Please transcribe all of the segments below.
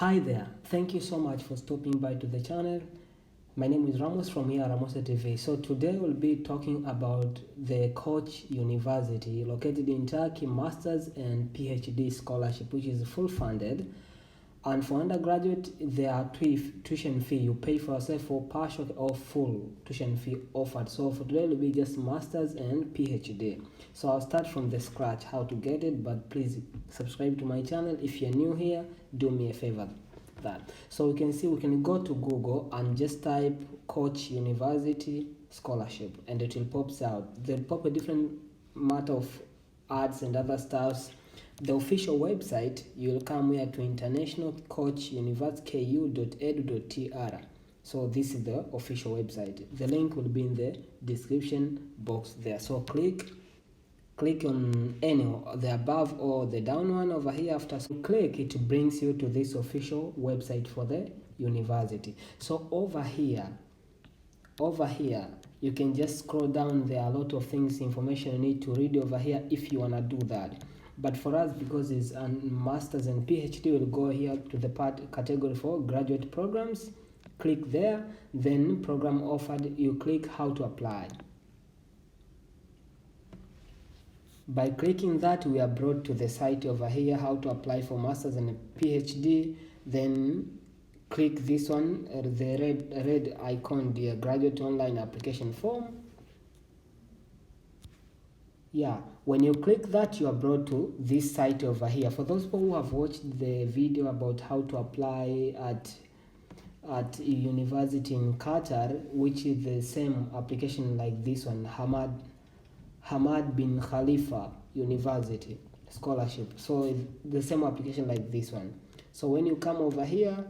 Hi there, thank you so much for stopping by to the channel. My name is Ramos from here Ramos TV. So today we'll be talking about the Koç University located in Turkey Masters and PhD scholarship, which is full funded. And for undergraduate, there are tuition fee. You pay for yourself for partial or full tuition fee offered. So for today, it will be just masters and PhD. So I'll start from the scratch how to get it. But please subscribe to my channel. If you're new here, do me a favor. So we can see we can go to Google and just type Koç University scholarship, and it will pop out. They'll pop a different matter of ads and other stuffs. The official website, you'll come here to International Koç University ku.edu.tr. So this is the official website. The link will be in the description box there. So click on any the above or the down one over here. After click, it brings you to this official website for the university. So over here you can just scroll down. There are a lot of things, information you need to read over here if you want to do that. But for us, because it's a master's and PhD, we'll go here to the category for graduate programs. Click there, then program offered. You click how to apply. By clicking that, we are brought to the site over here, how to apply for masters and PhD. Then click this one, the red icon, the graduate online application form. Yeah, when you click that, you are brought to this site over here. For those people who have watched the video about how to apply at a university in Qatar, which is the same application like this one, Hamad bin Khalifa University scholarship. So it's the same application like this one. So when you come over here,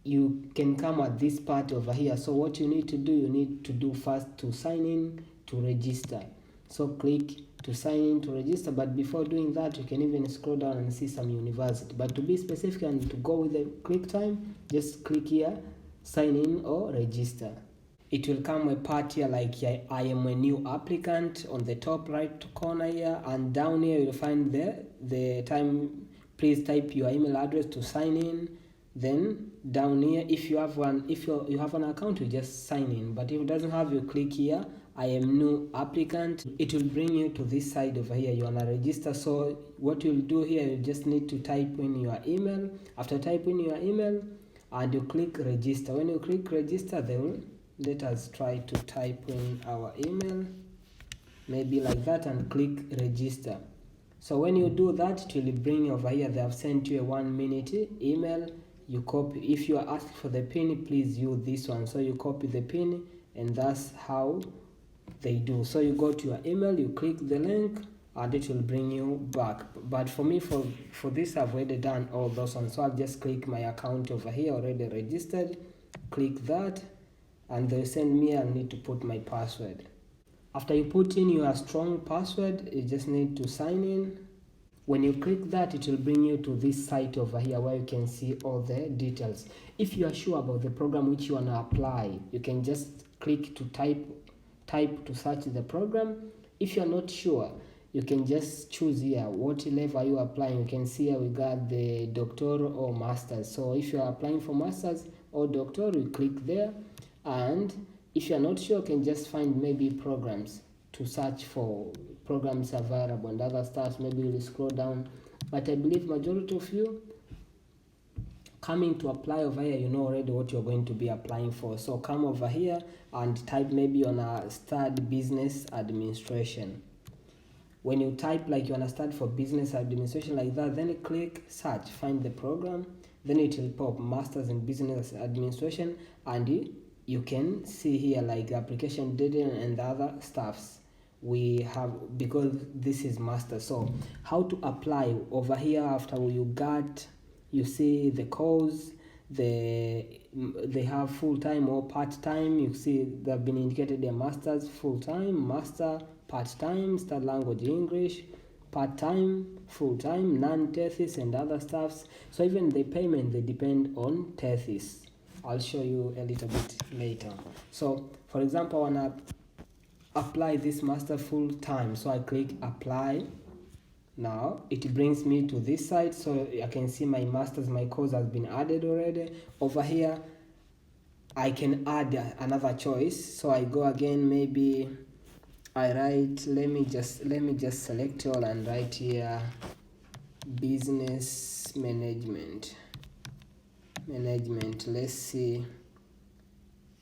you can come at this part over here. So what you need to do first to sign in, to register. So click to sign in to register, but before doing that, you can even scroll down and see some university. But to be specific and to go with the quick time, just click here, sign in or register. It will come a part here like I am a new applicant on the top right corner here, and down here you'll find the time. Please type your email address to sign in. Then down here, if you have an account, you just sign in. But if it doesn't have, you click here, I am new applicant. It will bring you to this side over here. You wanna register. So what you'll do here, you just need to type in your email. After typing your email, and you click register. When you click register, they will let us try to type in our email, maybe like that, and click register. So when you do that, it will bring you over here. They have sent you a 1 minute email. You copy. If you are asked for the pin, please use this one. So you copy the pin, and that's how they do. So you go to your email, you click the link, and it will bring you back. But for me, for this, I've already done all those ones. So I'll just click my account over here, already registered. Click that, and they send me. I need to put my password. After you put in your strong password, you just need to sign in. When you click that, it will bring you to this site over here where you can see all the details. If you are sure about the program which you want to apply, you can just click to type to search the program. If you are not sure, you can just choose here what level are you applying. You can see here we got the doctoral or masters. So if you are applying for masters or doctoral, you click there. And if you are not sure, you can just find maybe programs to search for programs available and other stuff. Maybe you'll scroll down, but I believe majority of you coming to apply over here, you know already what you're going to be applying for. So come over here and type maybe on a study business administration. When you type like you want to start for business administration like that, then you click search, find the program, then it will pop masters in business administration, and you can see here like application data and the other stuffs we have, because this is master. So how to apply over here, after you see the course, they have full-time or part-time. You see they've been indicated their masters full-time, master part-time, start language English, part-time, full-time, non-thesis and other stuffs. So even the payment, they depend on thesis. I'll show you a little bit later. So for example, I want to apply this master full-time, so I click apply. Now it brings me to this side, so I can see my master's, my course has been added already. Over here I can add another choice, so I go again, maybe I write, let me just select all and write here business management. Let's see,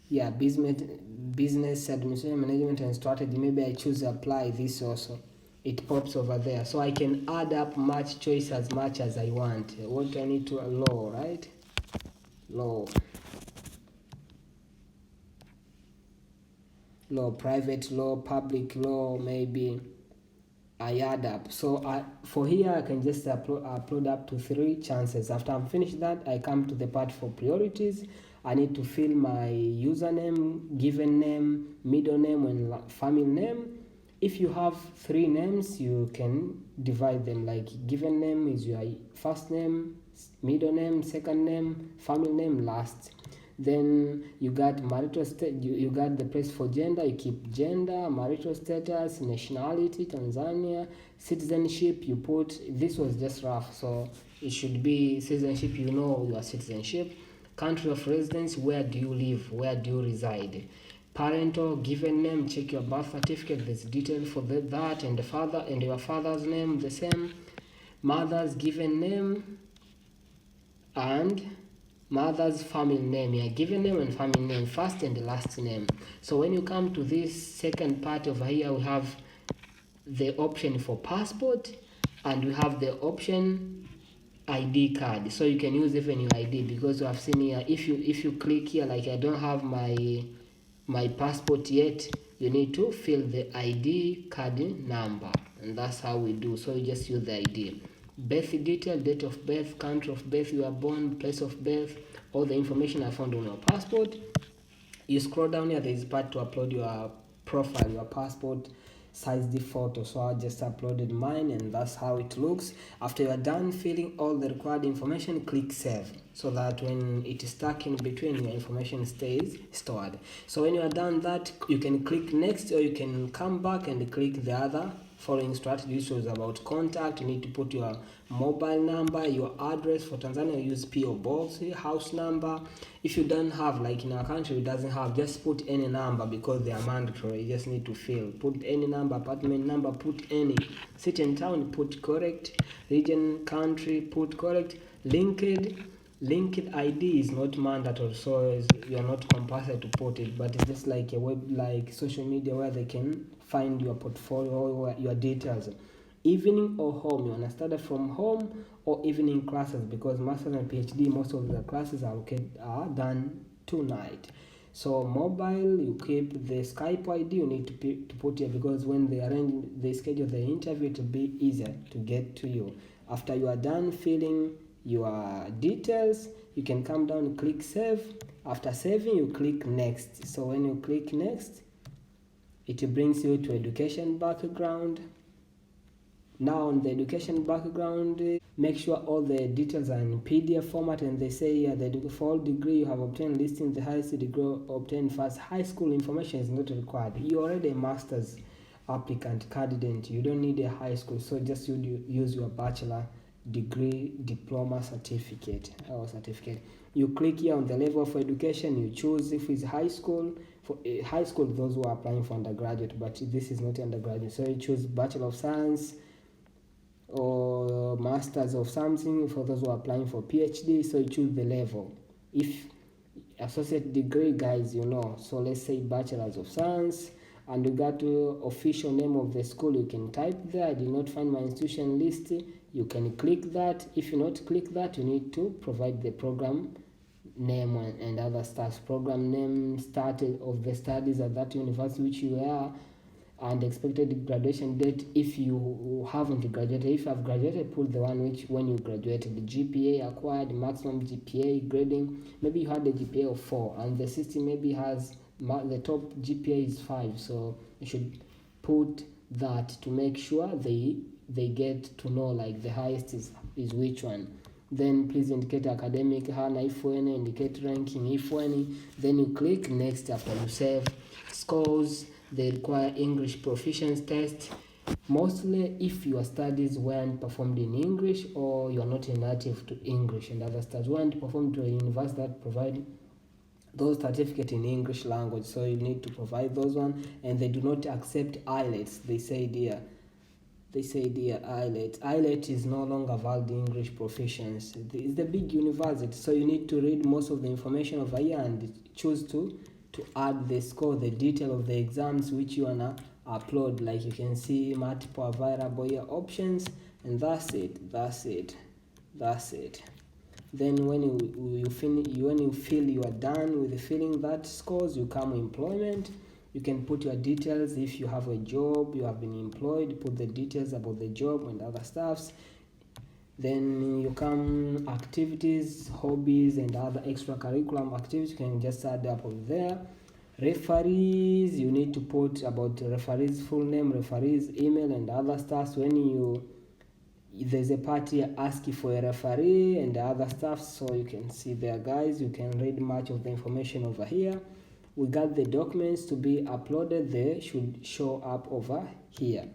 yeah, business administration management and strategy. Maybe I choose apply this also, it pops over there, so I can add up much choice as much as I want. What I need to law, right? Law, private law, public law, maybe I add up. So for here I can just upload up to 3 chances. After I'm finished that, I come to the part for priorities. I need to fill my username, given name, middle name, and family name. If you have 3 names, you can divide them, like given name is your first name, middle name, second name, family name, last. Then you got marital status, you got the place for gender, you keep gender, marital status, nationality, Tanzania, citizenship, you put, this was just rough, so it should be citizenship, you know your citizenship. Country of residence, where do you live, where do you reside. Parental, given name, check your birth certificate, there's details for that, and the father and your father's name the same. Mother's given name and mother's family name, yeah, given name and family name, first and last name. So when you come to this second part over here, we have the option for passport and we have the option ID card. So you can use even your ID, because you have seen here, if you click here, like I don't have my passport yet, you need to fill the ID card number, and that's how we do. So you just use the ID. Birth detail, date of birth, country of birth you are born, place of birth, all the information I found on your passport. You scroll down here, there is part to upload your profile, your passport size the photo. So I just uploaded mine, and that's how it looks. After you are done filling all the required information, click save, so that when it is stuck in between, your information stays stored. So when you are done that, you can click next, or you can come back and click the other following strategy, which was about contact. You need to put your mobile number, your address. For Tanzania, use PO box, house number. If you don't have, like in our country it doesn't have, just put any number, because they are mandatory. You just need to fill, put any number, apartment number, put any, city and town, put correct, region, country, put correct. Linked ID is not mandatory, so you are not compulsory to put it, but it's just like a web, like social media, where they can find your portfolio or your details. Evening or home, you want to start from home or evening classes, because masters and PhD, most of the classes are done tonight. So mobile, you keep the Skype ID, you need to put here, because when they schedule the interview, it will be easier to get to you. After you are done filling your details, you can come down and click save. After saving, you click next. So when you click next, it brings you to education background. Now on the education background, make sure all the details are in PDF format, and they say here the for degree you have obtained listing the highest degree obtained first. High school information is not required. You're already a master's applicant candidate, you don't need a high school, so just use your bachelor degree, diploma, certificate. You click here on the level of education, you choose if it's high school. For high school, those who are applying for undergraduate, but this is not undergraduate, so you choose Bachelor of Science or Masters of something. For those who are applying for PhD, so you choose the level. If associate degree, guys, you know, so let's say Bachelors of Science, and you got to official name of the school, you can type there. I did not find my institution list, you can click that. If you not click that, you need to provide the program name and other stuff, program name, start of the studies at that university which you are, and expected graduation date if you haven't graduated. If you have graduated, put the one which when you graduated, the GPA acquired, maximum GPA, grading. Maybe you had a GPA of 4 and the system maybe has the top GPA is 5, so you should put that to make sure they get to know like the highest is which one. Then please indicate academic, HANA if any, indicate ranking if any. Then you click next after you save. Scores, they require English proficiency test. Mostly if your studies weren't performed in English or you are not a native to English and other studies weren't performed to a university that provide those certificate in English language, so you need to provide those one. And they do not accept IELTS. They say IELTS is no longer valid English proficiency. It's the big university, so you need to read most of the information over here and choose to add the score, the detail of the exams which you wanna upload. Like you can see multiple available here options, and that's it. Then when you feel you are done with filling that scores, you come employment. You can put your details. If you have a job, you have been employed, put the details about the job and other stuffs. Then you come activities, hobbies and other extracurricular activities, you can just add up over there. Referees, you need to put about referees full name, referees email and other stuff. When there's a party asking for a referee and other stuff, so you can see there, guys. You can read much of the information over here. We got the documents to be uploaded. They should show up over here.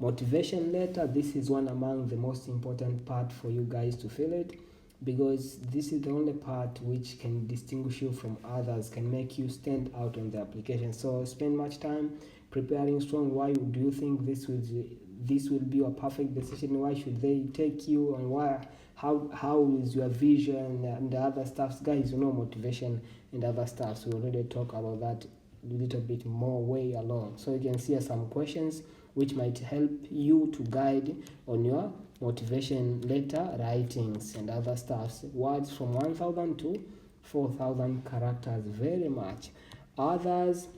Motivation letter, this is one among the most important part for you guys to fill it, because this is the only part which can distinguish you from others, can make you stand out on the application. So spend much time preparing strong. Why do you think this will be a perfect decision? Why should they take you, and why, how is your vision and the other stuffs, guys? Motivation and other stuffs, we already talk about that a little bit more way along. So you can see some questions which might help you to guide on your motivation letter writings and other stuffs. Words from 1,000 to 4,000 characters, very much. Others,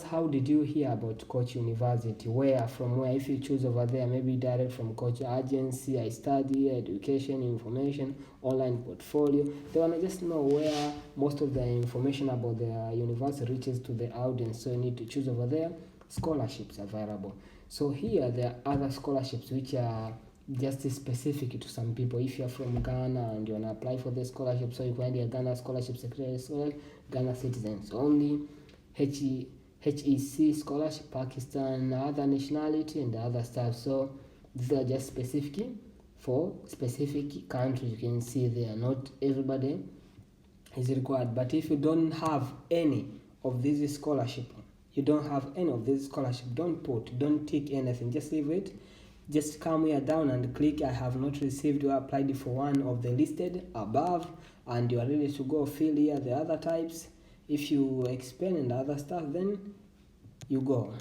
how did you hear about Koç University? From where? If you choose over there, maybe direct from Koç agency, I study, education, information, online portfolio. They want to just know where most of the information about the university reaches to the audience. So you need to choose over there. Scholarships available. So here there are other scholarships which are just specific to some people. If you're from Ghana and you want to apply for the scholarship, so you find a Ghana scholarship, secretary scholarship, Ghana citizens only, HEC scholarship, Pakistan, other nationality and other stuff. So these are just specific for specific countries. You can see there, not everybody is required. But if you don't have any of these scholarship, don't tick anything, just leave it. Just come here down and click I have not received or applied for one of the listed above, and you are ready to go. Fill here the other types. If you explain and other stuff, then you go.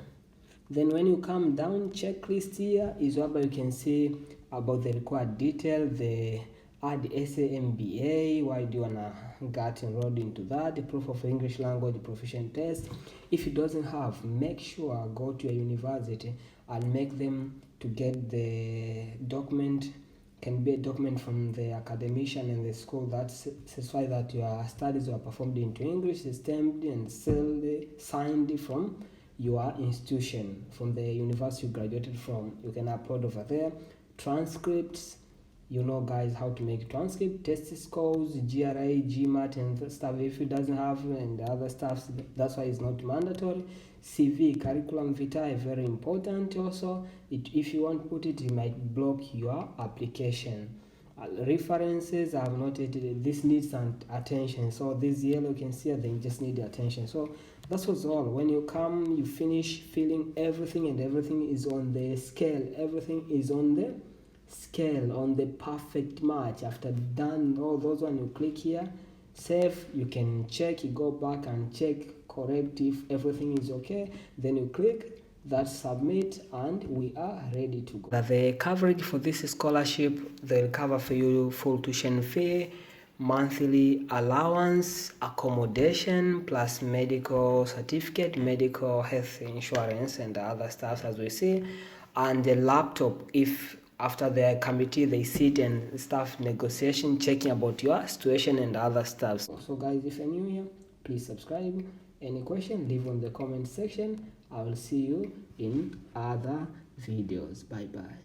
Then when you come down, checklist here is where you can see about the required detail, the add SAMBA, why do you wanna get enrolled into that, the proof of English language proficient test. If it doesn't have, make sure go to your university and make them to get the document. Can be a document from the academician and the school that satisfies that your studies were performed into English, stamped and signed from your institution, from the university you graduated from. You can upload over there. Transcripts, guys, how to make transcript, test scores, GRA, GMAT and stuff. If it doesn't have and other stuff, that's why it's not mandatory. CV, curriculum vitae, very important also. If you want to put it, it might block your application. References, I have noted this needs attention. So this yellow you can see, they just need attention. So that was all. When you come, you finish filling everything, and everything is on the scale. Everything is on the scale, on the perfect match. After done all those one, you click here, save. You can check, you go back and check, correct if everything is okay. Then you click that submit, and we are ready to go. The coverage for this scholarship, they'll cover for you full tuition fee, monthly allowance, accommodation, plus medical certificate, medical health insurance and other stuff as we see, and the laptop if after the committee they sit and staff negotiation, checking about your situation and other stuff. So guys, if you're new here, please subscribe. Any question, leave on the comment section. I will see you in other videos. Bye bye.